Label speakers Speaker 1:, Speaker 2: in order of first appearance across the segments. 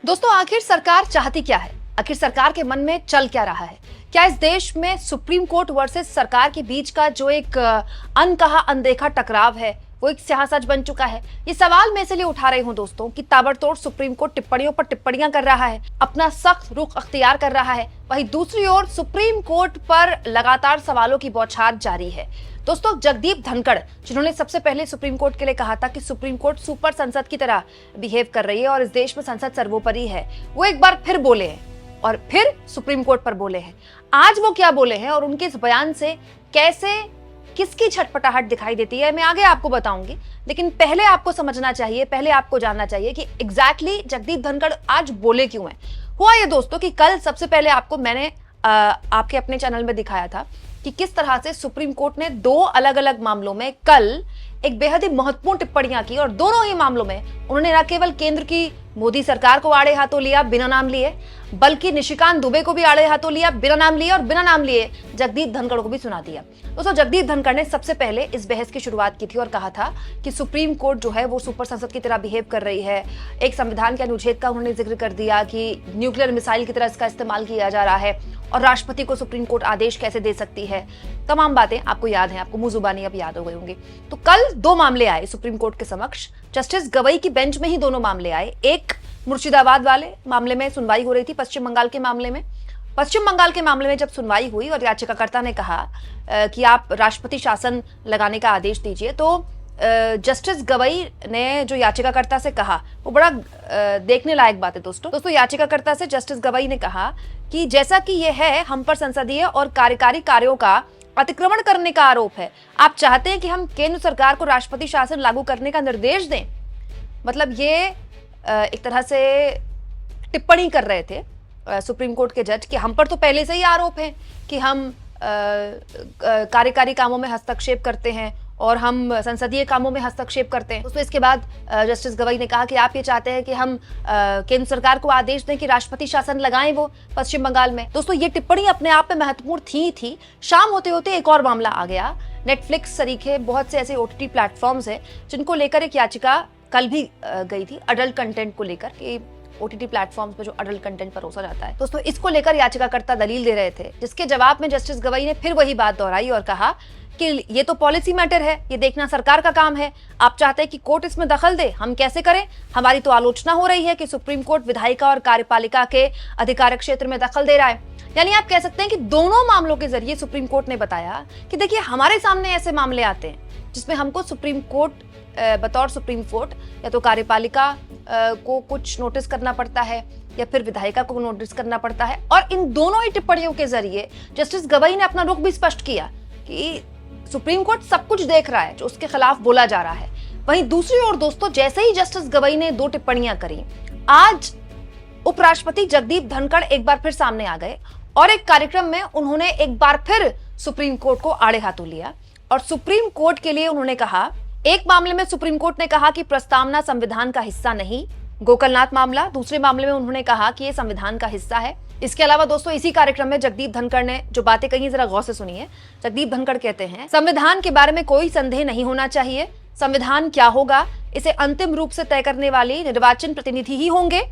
Speaker 1: दोस्तों, आखिर सरकार चाहती क्या है? आखिर सरकार के मन में चल क्या रहा है? क्या इस देश में सुप्रीम कोर्ट वर्सेस सरकार के बीच का जो एक अनकहा अनदेखा टकराव है वो एक स्याह सच बन चुका है? ये सवाल मैं इसलिए उठा रही हूं दोस्तों कि ताबड़तोड़ सुप्रीम कोर्ट टिप्पणियों पर टिप्पणियां कर रहा है, अपना सख्त रुख अख्तियार कर रहा है। वहीं दूसरी ओर सुप्रीम कोर्ट पर लगातार सवालों की बौछार जारी है। दोस्तों, जगदीप धनखड़, जिन्होंने सबसे पहले सुप्रीम कोर्ट के लिए कहा था कि सुप्रीम कोर्ट सुपर संसद की तरह बिहेव कर रही है और इस देश में संसद सर्वोपरि है, वो एक बार फिर बोले हैं और फिर सुप्रीम कोर्ट पर बोले हैं। आज वो क्या बोले हैं और उनके इस बयान से कैसे किसकी छटपटाहट दिखाई देती है, मैं आगे आपको बताऊंगी। लेकिन पहले आपको समझना चाहिए, पहले आपको जानना चाहिए कि एग्जैक्टली जगदीप धनखड़ आज बोले क्यों हैं। हुआ ये दोस्तों कि कल सबसे पहले आपको मैंने आपके अपने चैनल में दिखाया था कि किस तरह से सुप्रीम कोर्ट ने दो अलग अलग मामलों में कल एक बेहद ही महत्वपूर्ण टिप्पणियां की और दोनों ही मामलों में उन्होंने न केवल केंद्र की मोदी सरकार को आड़े हाथों लिया बिना नाम लिए, बल्कि निशिकांत दुबे को भी आड़े हाथों लिया बिना नाम लिए और बिना नाम लिए जगदीप धनखड़ को भी सुना दिया। दोस्तों, जगदीप धनखड़ ने सबसे पहले इस बहस की शुरुआत की थी और कहा था कि सुप्रीम कोर्ट जो है वो सुपर संसद की तरह बिहेव कर रही है। एक संविधान के अनुच्छेद का उन्होंने जिक्र कर दिया कि न्यूक्लियर मिसाइल की तरह इसका इस्तेमाल किया जा रहा है और राष्ट्रपति को सुप्रीम कोर्ट आदेश कैसे दे सकती है। तमाम बातें आपको याद हैं, आपको मुंह जुबानी अब याद हो गई होंगी। तो कल दो मामले आए सुप्रीम कोर्ट के समक्ष। जस्टिस गवई की बेंच में ही दोनों मामले आए। एक मुर्शिदाबाद वाले मामले में सुनवाई हो रही थी, पश्चिम बंगाल के मामले में। पश्चिम बंगाल के मामले में जब सुनवाई हुई और याचिकाकर्ता ने कहा कि आप राष्ट्रपति शासन लगाने का आदेश दीजिए, तो जस्टिस गवई ने जो याचिकाकर्ता से कहा वो बड़ा देखने लायक बात है दोस्तों। याचिकाकर्ता से जस्टिस गवई ने कहा कि जैसा कि ये है हम पर संसदीय और कार्यकारी कार्यों का अतिक्रमण करने का आरोप है, आप चाहते हैं कि हम केंद्र सरकार को राष्ट्रपति शासन लागू करने का निर्देश दें। मतलब ये एक तरह से टिप्पणी कर रहे थे सुप्रीम कोर्ट के जज कि हम पर तो पहले से ही आरोप है कि हम कार्यकारी कामों में हस्तक्षेप करते हैं और हम संसदीय कामों में हस्तक्षेप करते हैं। तो इसके बाद जस्टिस गवई ने कहा कि आप ये चाहते हैं कि हम केंद्र सरकार को आदेश दें कि राष्ट्रपति शासन लगाएं वो पश्चिम बंगाल में। दोस्तों, ये टिप्पणी अपने आप में महत्वपूर्ण थी। शाम होते होते एक और मामला आ गया। नेटफ्लिक्स सरीखे बहुत से ऐसे ओटीटी प्लेटफॉर्म्स हैं जिनको लेकर एक याचिका कल भी गई थी अडल्ट कंटेंट को लेकर कि ओटीटी प्लेटफॉर्म्स पे जो अडल्ट कंटेंट परोसा जाता है। दोस्तों, इसको लेकर याचिकाकर्ता दलील दे रहे थे, जिसके जवाब में जस्टिस गवई ने फिर वही बात दोहराई और कहा कि ये तो पॉलिसी मैटर है, ये देखना सरकार का काम है। आप चाहते हैं कि कोर्ट इसमें दखल दे, हम कैसे करें? हमारी तो आलोचना हो रही है कि सुप्रीम कोर्ट विधायिका और कार्यपालिका के अधिकार क्षेत्र में दखल दे रहा है। यानी आप कह सकते हैं कि दोनों मामलों के जरिए सुप्रीम कोर्ट ने बताया कि देखिए, हमारे सामने ऐसे मामले आते हैं जिसमें हमको सुप्रीम कोर्ट बतौर सुप्रीम कोर्ट या तो कार्यपालिका को कुछ नोटिस करना पड़ता है या फिर विधायिका को नोटिस करना पड़ता है। और इन दोनों ही टिप्पणियों के जरिए जस्टिस गवई ने अपना रुख भी स्पष्ट किया कि सुप्रीम कोर्ट सब कुछ देख रहा है जो उसके खिलाफ बोला जा रहा है। वहीं दूसरी ओर दोस्तों, जैसे ही जस्टिस गवई ने दो टिप्पणियां करी, आज उपराष्ट्रपति जगदीप धनखड़ एक बार फिर सामने आ गए और एक कार्यक्रम में उन्होंने एक बार फिर सुप्रीम कोर्ट को आड़े हाथों लिया और सुप्रीम कोर्ट के लिए उन्होंने कहा, एक मामले में सुप्रीम कोर्ट ने कहा कि प्रस्तावना संविधान का हिस्सा नहीं, गोकलनाथ मामला। दूसरे मामले में उन्होंने कहा कि यह संविधान का हिस्सा है। इसके अलावा दोस्तों, इसी कार्यक्रम में जगदीप धनखड़ ने जो बातें कही जरा गौर से सुनिए। जगदीप धनखड़ कहते हैं, संविधान के बारे में कोई संदेह नहीं होना चाहिए। संविधान क्या होगा इसे अंतिम रूप से तय करने वाले निर्वाचन प्रतिनिधि ही होंगे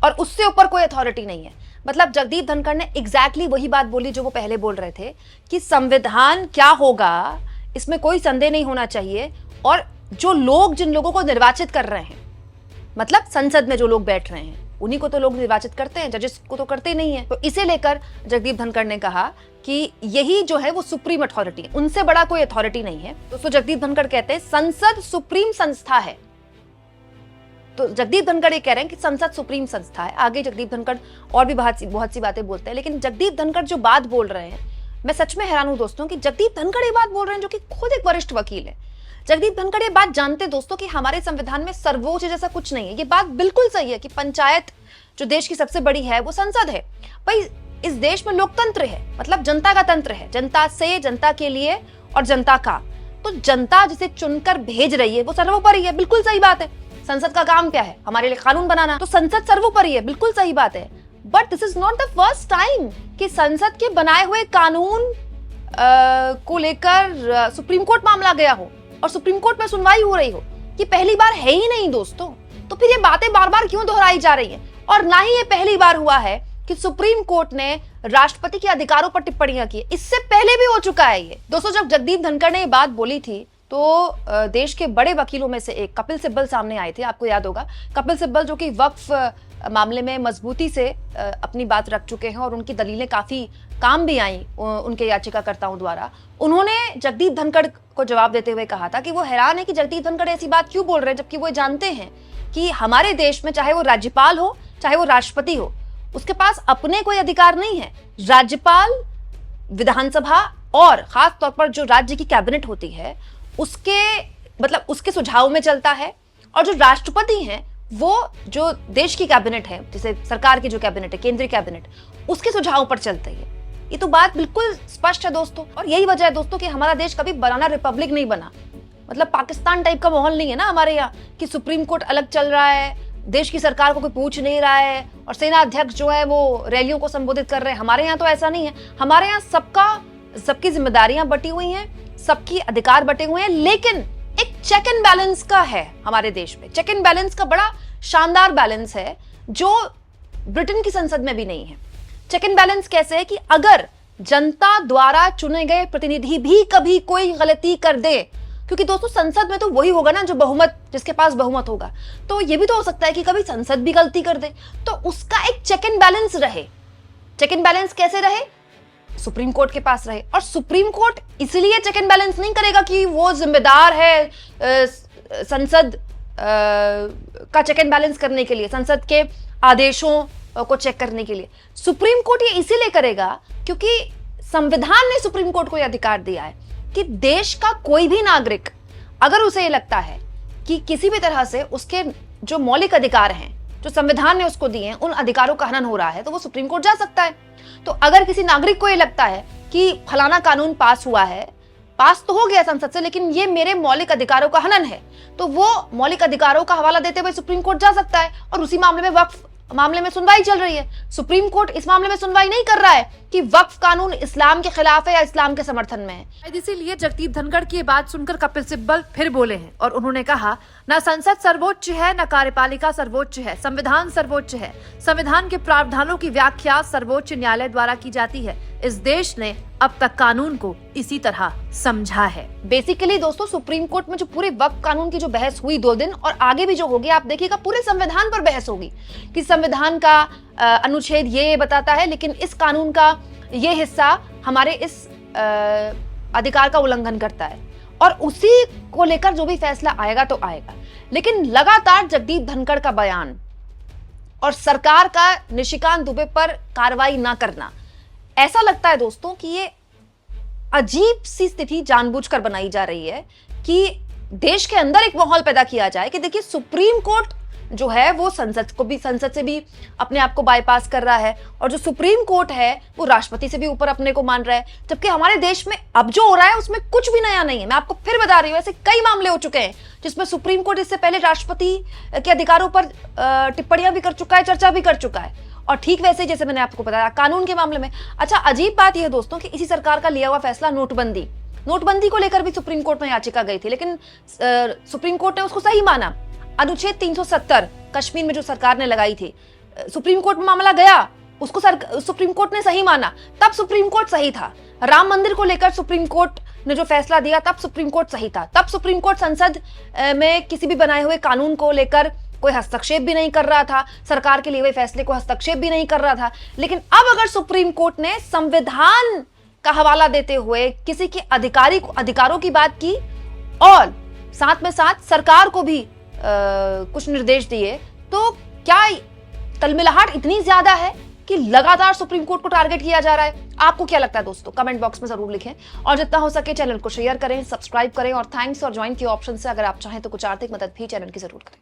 Speaker 1: और उससे ऊपर कोई अथॉरिटी नहीं है। मतलब जगदीप धनखड़ ने एग्जैक्टली वही बात बोली जो वो पहले बोल रहे थे कि संविधान क्या होगा इसमें कोई संदेह नहीं होना चाहिए और जो लोग जिन लोगों को निर्वाचित कर रहे हैं, मतलब संसद में जो लोग बैठ रहे हैं, उन्हीं को तो लोग निर्वाचित करते हैं, जजेस को तो करते नहीं है। तो इसे लेकर जगदीप धनखड़ ने कहा कि यही जो है वो सुप्रीम अथॉरिटी है, उनसे बड़ा कोई अथॉरिटी नहीं है। तो जगदीप धनखड़ कहते हैं संसद सुप्रीम संस्था है। तो जगदीप धनखड़ ये कह रहे हैं कि संसद सुप्रीम संस्था है। आगे जगदीप धनखड़ और भी बहुत सी बातें बोलते हैं, लेकिन जगदीप धनखड़ जो बात बोल रहे हैं, मैं सच में हैरान हूं दोस्तों कि जगदीप धनखड़ ये बात बोल रहे हैं जो कि खुद एक वरिष्ठ वकील है। जगदीप धनखड़ ये बात जानते दोस्तों कि हमारे संविधान में सर्वोच्च जैसा कुछ नहीं है। ये बात बिल्कुल सही है कि पंचायत जो देश की सबसे बड़ी है वो संसद है। भाई, इस देश में लोकतंत्र है, मतलब जनता का तंत्र है, जनता से, जनता के लिए और जनता का। तो जनता जिसे चुनकर भेज रही है वो सर्वोपरि है, बिल्कुल सही बात है। संसद का काम क्या है? हमारे लिए कानून बनाना। तो संसद सर्वोपरि है, बिल्कुल सही बात है। But this is not the first time कि संसद के बनाए हुए कानून को लेकर सुप्रीम कोर्ट मामला गया हो और सुप्रीम कोर्ट में सुनवाई हो रही हो। ये पहली बार है ही नहीं दोस्तों। तो फिर ये बातें बार बार क्यों दोहराई जा रही हैं? और ना ही ये पहली बार हुआ है कि सुप्रीम कोर्ट ने राष्ट्रपति के अधिकारों पर टिप्पणियां की। इससे पहले भी हो चुका है ये। दोस्तों, जब जगदीप धनखड़ ने ये बात बोली थी तो देश के बड़े वकीलों में से एक कपिल सिब्बल सामने आए थे। आपको याद होगा, कपिल सिब्बल जो कि वक्फ मामले में मजबूती से अपनी बात रख चुके हैं और उनकी दलीलें काफी काम भी आई उनके याचिकाकर्ताओं द्वारा। उन्होंने जगदीप धनखड़ को जवाब देते हुए कहा था कि वो हैरान है कि जगदीप धनखड़ ऐसी बात क्यों बोल रहे हैं, जबकि वो जानते हैं कि हमारे देश में चाहे वो राज्यपाल हो चाहे वो राष्ट्रपति हो, उसके पास अपने कोई अधिकार नहीं है। राज्यपाल, विधानसभा और खास तौर पर जो राज्य की कैबिनेट होती है उसके सुझाव में चलता है, और जो राष्ट्रपति हैं वो जो देश की कैबिनेट है, जैसे सरकार की जो कैबिनेट है, केंद्रीय कैबिनेट, उसके सुझाव पर चलते हैं। ये तो बात बिल्कुल स्पष्ट है दोस्तों। और यही वजह है दोस्तों कि हमारा देश कभी बनाना रिपब्लिक नहीं बना, मतलब पाकिस्तान टाइप का माहौल नहीं है ना हमारे यहाँ कि सुप्रीम कोर्ट अलग चल रहा है, देश की सरकार को कोई पूछ नहीं रहा है और सेना अध्यक्ष जो है वो रैलियों को संबोधित कर रहे हैं। हमारे यहाँ तो ऐसा नहीं है। हमारे यहाँ सबकी जिम्मेदारियां बटी हुई हैं, सबकी अधिकार बटे हुए हैं, लेकिन एक चेक एंड बैलेंस का है हमारे देश में। चेक एंड बैलेंस का बड़ा शानदार बैलेंस है जो ब्रिटेन की संसद में भी नहीं है। चेक एंड बैलेंस कैसे है कि अगर जनता द्वारा चुने गए प्रतिनिधि भी कभी कोई गलती कर दे, क्योंकि दोस्तों संसद में तो वही होगा ना जो बहुमत, जिसके पास बहुमत होगा, तो ये भी तो हो सकता है कि कभी संसद भी गलती कर दे, तो उसका एक चेक एंड बैलेंस रहे। चेक एंड बैलेंस कैसे रहे? सुप्रीम कोर्ट के पास रहे। और सुप्रीम कोर्ट इसलिए चेक एंड बैलेंस नहीं करेगा कि वो जिम्मेदार है संसद का चेक एंड बैलेंस करने के लिए, संसद के आदेशों को चेक करने के लिए। सुप्रीम कोर्ट ये इसीलिए करेगा क्योंकि संविधान ने सुप्रीम कोर्ट को यह अधिकार दिया है कि देश का कोई भी नागरिक अगर उसे ये लगता है कि किसी भी तरह से उसके जो मौलिक अधिकार हैं जो संविधान ने उसको दिए हैं, उन अधिकारों का हनन हो रहा है, तो वो सुप्रीम कोर्ट जा सकता है। तो अगर किसी नागरिक को ये लगता है कि फलाना कानून पास हुआ है, पास तो हो गया संसद से, लेकिन ये मेरे मौलिक अधिकारों का हनन है, तो वो मौलिक अधिकारों का हवाला देते हुए सुप्रीम कोर्ट जा सकता है। और उसी मामले में वक्फ मामले में सुनवाई चल रही है। सुप्रीम कोर्ट इस मामले में सुनवाई नहीं कर रहा है कि वक्फ कानून इस्लाम के खिलाफ है या इस्लाम के समर्थन में है।
Speaker 2: इसीलिए जगदीप धनखड़ की ये बात सुनकर कपिल सिब्बल फिर बोले हैं और उन्होंने कहा, न संसद सर्वोच्च है, न कार्यपालिका सर्वोच्च है, संविधान सर्वोच्च है। संविधान के प्रावधानों की व्याख्या सर्वोच्च न्यायालय द्वारा की जाती है। इस देश ने अब तक कानून को इसी तरह समझा है।
Speaker 1: बेसिकली दोस्तों, सुप्रीम कोर्ट में जो पूरे वक्फ कानून की जो बहस हुई 2 दिन और आगे भी जो होगी, आप देखिएगा पूरे संविधान पर बहस होगी कि संविधान का अनुच्छेद ये बताता है, लेकिन इस कानून का ये हिस्सा हमारे इस अधिकार का उल्लंघन करता है, और उसी को लेकर जो भी फैसला आएगा तो आएगा। लेकिन लगातार जगदीप धनखड़ का बयान और सरकार का निशिकांत दुबे पर कार्रवाई ना करना, ऐसा लगता है दोस्तों कि ये अजीब सी स्थिति जानबूझकर बनाई जा रही है कि देश के अंदर एक माहौल पैदा किया जाए कि देखिए सुप्रीम कोर्ट जो है वो संसद से भी अपने आप को बाईपास कर रहा है, और जो सुप्रीम कोर्ट है वो राष्ट्रपति से भी ऊपर अपने को मान रहा है। जबकि हमारे देश में अब जो हो रहा है उसमें कुछ भी नया नहीं है। मैं आपको फिर बता रही हूँ, ऐसे कई मामले हो चुके हैं जिसमें सुप्रीम कोर्ट इससे पहले राष्ट्रपति के अधिकारों पर टिप्पणियां भी कर चुका है, चर्चा भी कर चुका है। और ठीक वैसे ही जैसे मैंने आपको बताया कानून के मामले में। अच्छा, अजीब बात यह है दोस्तों कि इसी सरकार का लिया हुआ फैसला नोटबंदी को लेकर भी सुप्रीम कोर्ट में याचिका गई थी, लेकिन सुप्रीम कोर्ट ने उसको सही माना। अनुच्छेद 370 कश्मीर में जो सरकार ने लगाई थी, सुप्रीम कोर्ट में मामला गया, उसको सुप्रीम कोर्ट ने सही माना, तब सुप्रीम कोर्ट सही था। राम मंदिर को लेकर सुप्रीम कोर्ट ने जो फैसला दिया, तब सुप्रीम कोर्ट सही था। तब सुप्रीम कोर्ट संसद में किसी भी बनाए हुए कानून को लेकर कोई हस्तक्षेप भी नहीं कर रहा था, सरकार के लिए हुए फैसले को हस्तक्षेप भी नहीं कर रहा था। लेकिन अब अगर सुप्रीम कोर्ट ने संविधान का हवाला देते हुए किसी के अधिकारों की बात की और साथ में साथ सरकार को भी कुछ निर्देश दिए, तो क्या तलमिलाहट इतनी ज्यादा है कि लगातार सुप्रीम कोर्ट को टारगेट किया जा रहा है? आपको क्या लगता है दोस्तों? कमेंट बॉक्स में जरूर लिखें, और जितना हो सके चैनल को शेयर करें, सब्सक्राइब करें, और थैंक्स और ज्वाइन की ऑप्शन से अगर आप चाहें तो कुछ आर्थिक मदद भी चैनल की जरूर करें।